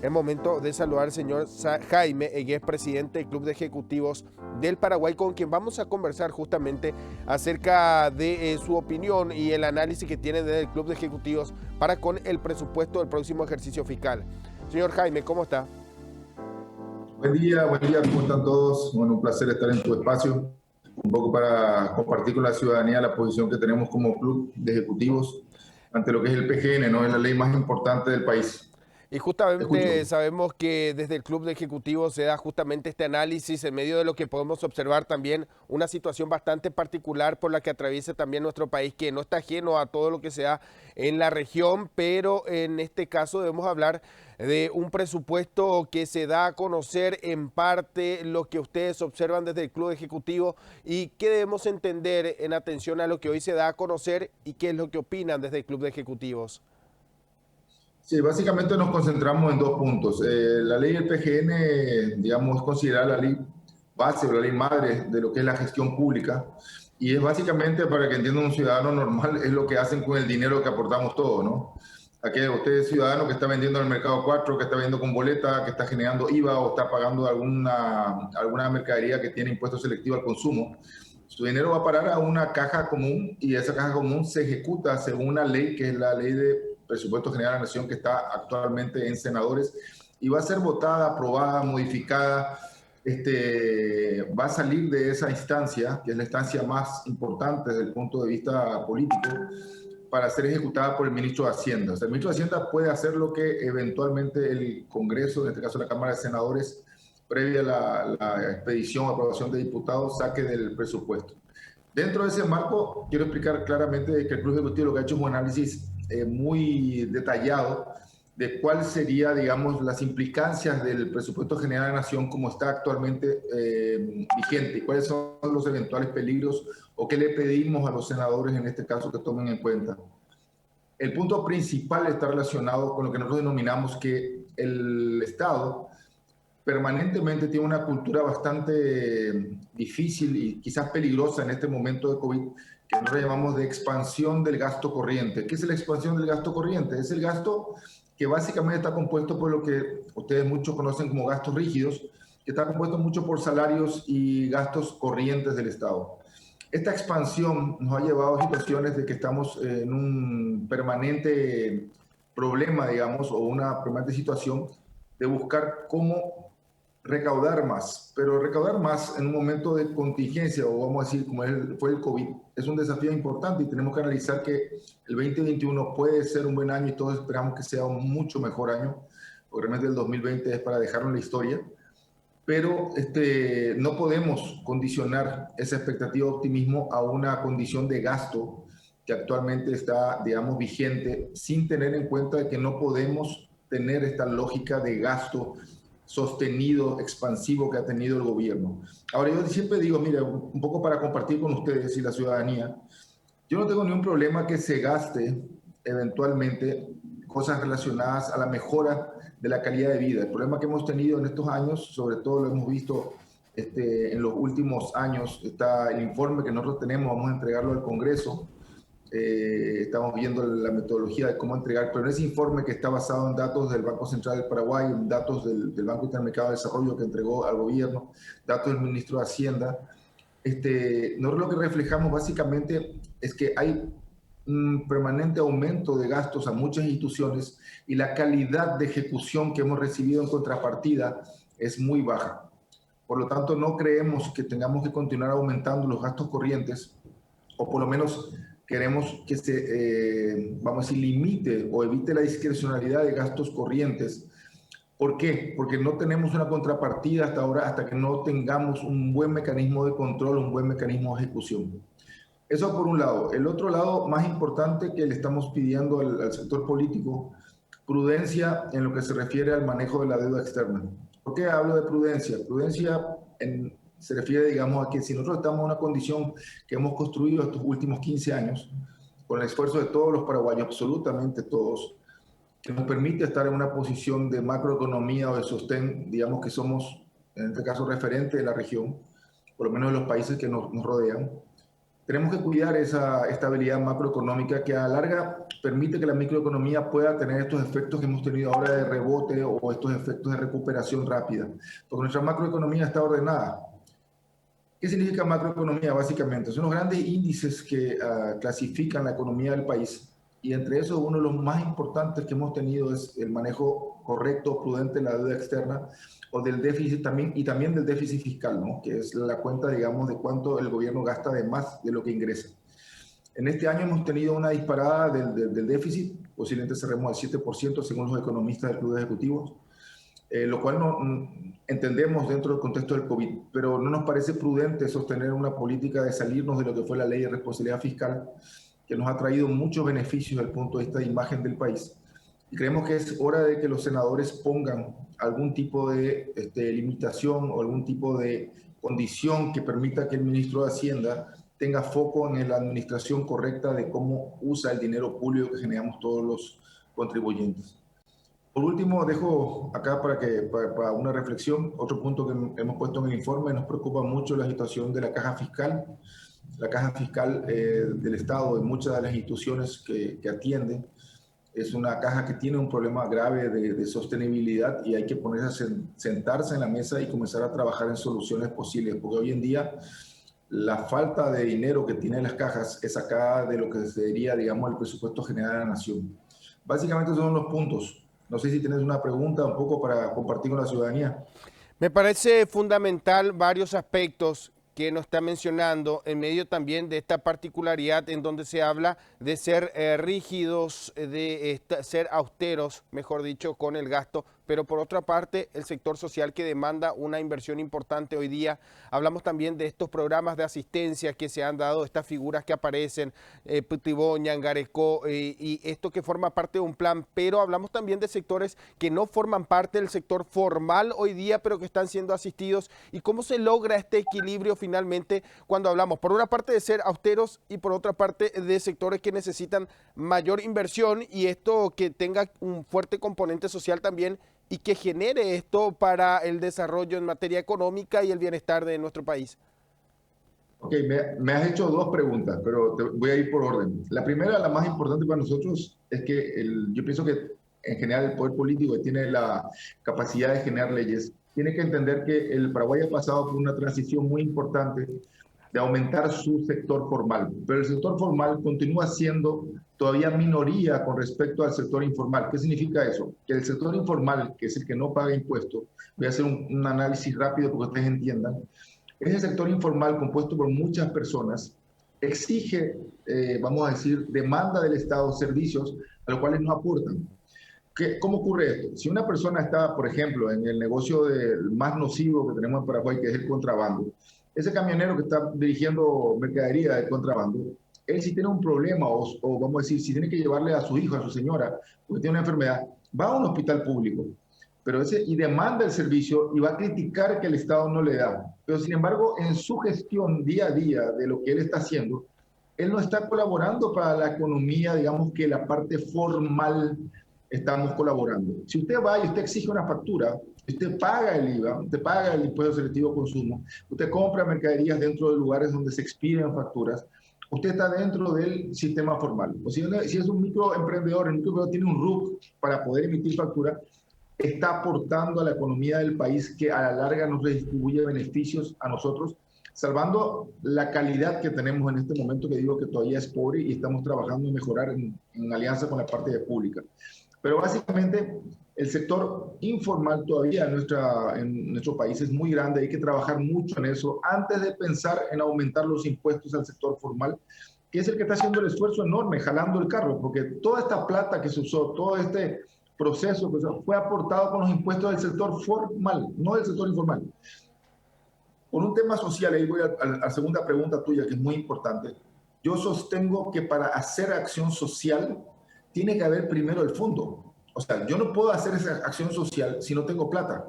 Es momento de saludar al señor Jaime, que es presidente del Club de Ejecutivos del Paraguay, con quien vamos a conversar justamente acerca de su opinión y el análisis que tiene desde el Club de Ejecutivos para con el presupuesto del próximo ejercicio fiscal. Señor Jaime, ¿cómo está? Buen día, ¿cómo están todos? Bueno, un placer estar en tu espacio, un poco para compartir con la ciudadanía la posición que tenemos como club de ejecutivos ante lo que es el PGN, ¿no? Es la ley más importante del país. Y Te justamente escucho. sabemos que desde el Club de Ejecutivos se da justamente este análisis en medio de lo que podemos observar también una situación bastante particular por la que atraviesa también nuestro país, que no está ajeno a todo lo que se da en la región, pero en este caso debemos hablar de un presupuesto que se da a conocer en parte lo que ustedes observan desde el Club Ejecutivo y qué debemos entender en atención a lo que hoy se da a conocer y qué es lo que opinan desde el Club de Ejecutivos. Sí, básicamente nos concentramos en dos puntos. La ley del PGN, digamos, es considerada la ley base o la ley madre de lo que es la gestión pública y es básicamente, para que entienda un ciudadano normal, es lo que hacen con el dinero que aportamos todos, ¿no? Aquel usted es ciudadano que está vendiendo en el mercado 4, que está vendiendo con boleta, que está generando IVA o está pagando alguna mercadería que tiene impuesto selectivo al consumo. Su dinero va a parar a una caja común y esa caja común se ejecuta según una ley que es la ley de presupuesto general de la nación que está actualmente en senadores y va a ser votada, aprobada, modificada. Va a salir de esa instancia, que es la instancia más importante desde el punto de vista político, para ser ejecutada por el ministro de Hacienda. O sea, el ministro de Hacienda puede hacer lo que eventualmente el Congreso, en este caso la Cámara de Senadores, previa a la expedición o aprobación de diputados, saque del presupuesto. Dentro de ese marco, quiero explicar claramente que el Club Ejecutivo lo que ha hecho es un análisis muy detallado de cuál sería, digamos, las implicancias del presupuesto general de la nación como está actualmente vigente y cuáles son los eventuales peligros o qué le pedimos a los senadores en este caso que tomen en cuenta. El punto principal está relacionado con lo que nosotros denominamos que el Estado permanentemente tiene una cultura bastante difícil y quizás peligrosa en este momento de COVID, que nosotros llamamos de expansión del gasto corriente. ¿Qué es la expansión del gasto corriente? Es el gasto que básicamente está compuesto por lo que ustedes muchos conocen como gastos rígidos, que está compuesto mucho por salarios y gastos corrientes del Estado. Esta expansión nos ha llevado a situaciones de que estamos en un permanente problema, digamos, o una permanente situación de buscar cómo recaudar más, pero recaudar más en un momento de contingencia, o vamos a decir como fue el COVID, es un desafío importante y tenemos que analizar que el 2021 puede ser un buen año y todos esperamos que sea un mucho mejor año, porque realmente el 2020 es para dejarlo en la historia, pero no podemos condicionar esa expectativa de optimismo a una condición de gasto que actualmente está, digamos, vigente, sin tener en cuenta de que no podemos tener esta lógica de gasto sostenido, expansivo que ha tenido el gobierno. Ahora, yo siempre digo, mira, un poco para compartir con ustedes y la ciudadanía, yo no tengo ningún problema que se gaste eventualmente cosas relacionadas a la mejora de la calidad de vida. El problema que hemos tenido en estos años, sobre todo lo hemos visto en los últimos años, está el informe que nosotros tenemos, vamos a entregarlo al Congreso. Estamos viendo la metodología de cómo entregar, pero en ese informe que está basado en datos del Banco Central del Paraguay, en datos del Banco Interamericano de Desarrollo que entregó al gobierno, datos del ministro de Hacienda, nosotros lo que reflejamos básicamente es que hay un permanente aumento de gastos a muchas instituciones y la calidad de ejecución que hemos recibido en contrapartida es muy baja. Por lo tanto, no creemos que tengamos que continuar aumentando los gastos corrientes, o por lo menos queremos que vamos a decir, limite o evite la discrecionalidad de gastos corrientes. ¿Por qué? Porque no tenemos una contrapartida hasta ahora, hasta que no tengamos un buen mecanismo de control, un buen mecanismo de ejecución. Eso por un lado. El otro lado más importante que le estamos pidiendo al sector político, prudencia en lo que se refiere al manejo de la deuda externa. ¿Por qué hablo de prudencia? Se refiere, digamos, a que si nosotros estamos en una condición que hemos construido estos últimos 15 años, con el esfuerzo de todos los paraguayos, absolutamente todos, que nos permite estar en una posición de macroeconomía o de sostén, digamos que somos, en este caso, referente de la región, por lo menos de los países que nos rodean. tenemos que cuidar esa estabilidad macroeconómica que a la larga permite que la microeconomía pueda tener estos efectos que hemos tenido ahora de rebote o estos efectos de recuperación rápida, porque nuestra macroeconomía está ordenada. ¿Qué significa macroeconomía? Básicamente, son los grandes índices que clasifican la economía del país, y entre esos uno de los más importantes que hemos tenido es el manejo correcto, prudente de la deuda externa o del déficit también, y también del déficit fiscal, ¿no? Que es la cuenta, digamos, de cuánto el gobierno gasta de más de lo que ingresa. En este año hemos tenido una disparada del déficit, posiblemente cerremos al 7% según los economistas del Club de Ejecutivos, lo cual no entendemos dentro del contexto del COVID, pero no nos parece prudente sostener una política de salirnos de lo que fue la ley de responsabilidad fiscal, que nos ha traído muchos beneficios desde el punto de vista de imagen del país. Y creemos que es hora de que los senadores pongan algún tipo de limitación o algún tipo de condición que permita que el ministro de Hacienda tenga foco en la administración correcta de cómo usa el dinero público que generamos todos los contribuyentes. Por último, dejo acá para una reflexión, otro punto que hemos puesto en el informe: nos preocupa mucho la situación de la caja fiscal. La caja fiscal del Estado, de muchas de las instituciones que atienden, es una caja que tiene un problema grave de sostenibilidad, y hay que ponerse a sentarse en la mesa y comenzar a trabajar en soluciones posibles, porque hoy en día la falta de dinero que tienen las cajas es sacada de lo que sería, digamos, el presupuesto general de la nación. Básicamente esos son los puntos. No sé si tienes una pregunta un poco para compartir con la ciudadanía. Me parece fundamental varios aspectos que nos está mencionando en medio también de esta particularidad en donde se habla de ser rígidos, de ser austeros, mejor dicho, con el gasto, pero por otra parte el sector social que demanda una inversión importante hoy día. Hablamos también de estos programas de asistencia que se han dado, estas figuras que aparecen, Putiboña, Angarecó, y esto que forma parte de un plan, pero hablamos también de sectores que no forman parte del sector formal hoy día, pero que están siendo asistidos, y cómo se logra este equilibrio finalmente cuando hablamos, por una parte, de ser austeros y por otra parte de sectores que necesitan mayor inversión, y esto que tenga un fuerte componente social también, y que genere esto para el desarrollo en materia económica y el bienestar de nuestro país. Ok, me has hecho dos preguntas, pero voy a ir por orden. La primera, la más importante para nosotros, es que yo pienso que en general el poder político, que tiene la capacidad de generar leyes, tiene que entender que el Paraguay ha pasado por una transición muy importante de aumentar su sector formal, pero el sector formal continúa siendo todavía minoría con respecto al sector informal. ¿Qué significa eso? Que el sector informal, que es el que no paga impuestos, voy a hacer un análisis rápido porque ustedes entiendan, ese sector informal compuesto por muchas personas exige, vamos a decir, demanda del Estado servicios a los cuales no aportan. ¿Cómo ocurre esto? Si una persona está, por ejemplo, en el negocio más nocivo que tenemos en Paraguay, que es el contrabando, ese camionero que está dirigiendo mercadería de contrabando, él, si tiene un problema o vamos a decir, si tiene que llevarle a su hijo, a su señora, porque tiene una enfermedad, va a un hospital público, pero y demanda el servicio y va a criticar que el Estado no le da. Pero sin embargo, en su gestión día a día de lo que él está haciendo, él no está colaborando para la economía, digamos que la parte formal estamos colaborando. Si usted va y usted exige una factura, usted paga el IVA, usted paga el impuesto selectivo de consumo, usted compra mercaderías dentro de lugares donde se expiden facturas, usted está dentro del sistema formal. O si es un microemprendedor, el microemprendedor tiene un RUC para poder emitir factura, está aportando a la economía del país, que a la larga nos redistribuye beneficios a nosotros, salvando la calidad que tenemos en este momento, que digo que todavía es pobre, y estamos trabajando en mejorar en alianza con la parte de pública. Pero básicamente el sector informal todavía en nuestro país es muy grande, hay que trabajar mucho en eso antes de pensar en aumentar los impuestos al sector formal, que es el que está haciendo el esfuerzo enorme, jalando el carro, porque toda esta plata que se usó, todo este proceso que fue aportado con los impuestos del sector formal, no del sector informal. Por un tema social, ahí voy a la segunda pregunta tuya, que es muy importante. Yo sostengo que para hacer acción social tiene que haber primero el fondo. O sea, yo no puedo hacer esa acción social si no tengo plata.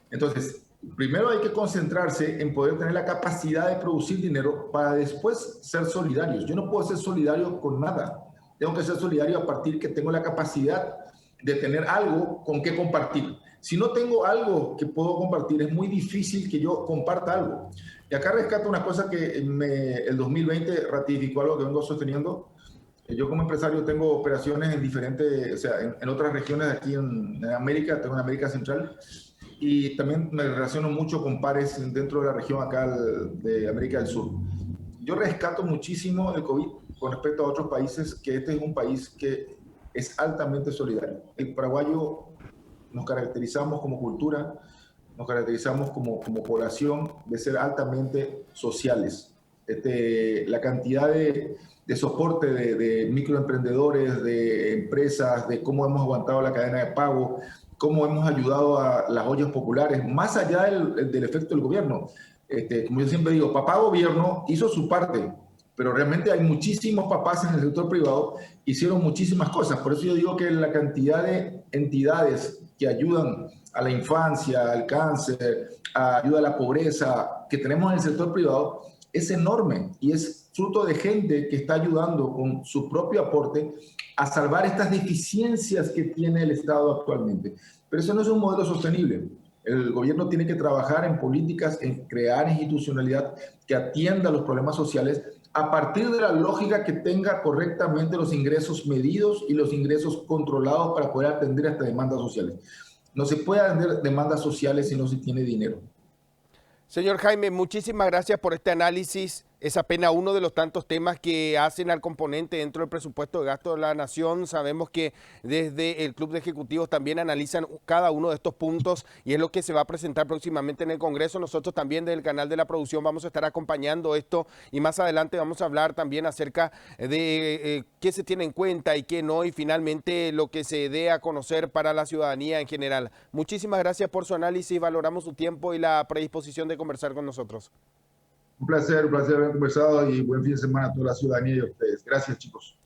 Entonces, primero hay que concentrarse en poder tener la capacidad de producir dinero para después ser solidarios. Yo no puedo ser solidario con nada. Tengo que ser solidario a partir que tengo la capacidad de tener algo con qué compartir. Si no tengo algo que puedo compartir, es muy difícil que yo comparta algo. Y acá rescato una cosa que el 2020 ratificó algo que vengo sosteniendo. Yo como empresario tengo operaciones en diferentes, o sea, en otras regiones de aquí en América, tengo en América Central, y también me relaciono mucho con pares dentro de la región acá de América del Sur. Yo rescato muchísimo el COVID con respecto a otros países, que este es un país que es altamente solidario. El paraguayo nos caracterizamos como cultura, nos caracterizamos como población de ser altamente sociales. La cantidad de soporte de microemprendedores, de empresas, de cómo hemos aguantado la cadena de pago, cómo hemos ayudado a las ollas populares, más allá del efecto del gobierno. Como yo siempre digo, papá gobierno hizo su parte, pero realmente hay muchísimos papás en el sector privado, hicieron muchísimas cosas. Por eso yo digo que la cantidad de entidades que ayudan a la infancia, al cáncer, ayuda a la pobreza que tenemos en el sector privado es enorme y es fruto de gente que está ayudando con su propio aporte a salvar estas deficiencias que tiene el Estado actualmente. Pero eso no es un modelo sostenible. El gobierno tiene que trabajar en políticas, en crear institucionalidad que atienda los problemas sociales a partir de la lógica que tenga correctamente los ingresos medidos y los ingresos controlados para poder atender a estas demandas sociales. No se puede atender demandas sociales si no se tiene dinero. Señor Jaime, muchísimas gracias por este análisis. Es apenas uno de los tantos temas que hacen al componente dentro del presupuesto de gasto de la nación. Sabemos que desde el Club de Ejecutivos también analizan cada uno de estos puntos y es lo que se va a presentar próximamente en el Congreso. Nosotros también desde el canal de la producción vamos a estar acompañando esto y más adelante vamos a hablar también acerca de qué se tiene en cuenta y qué no y finalmente lo que se dé a conocer para la ciudadanía en general. Muchísimas gracias por su análisis, valoramos su tiempo y la predisposición de conversar con nosotros. Un placer haber conversado y buen fin de semana a toda la ciudadanía y a ustedes. Gracias, chicos.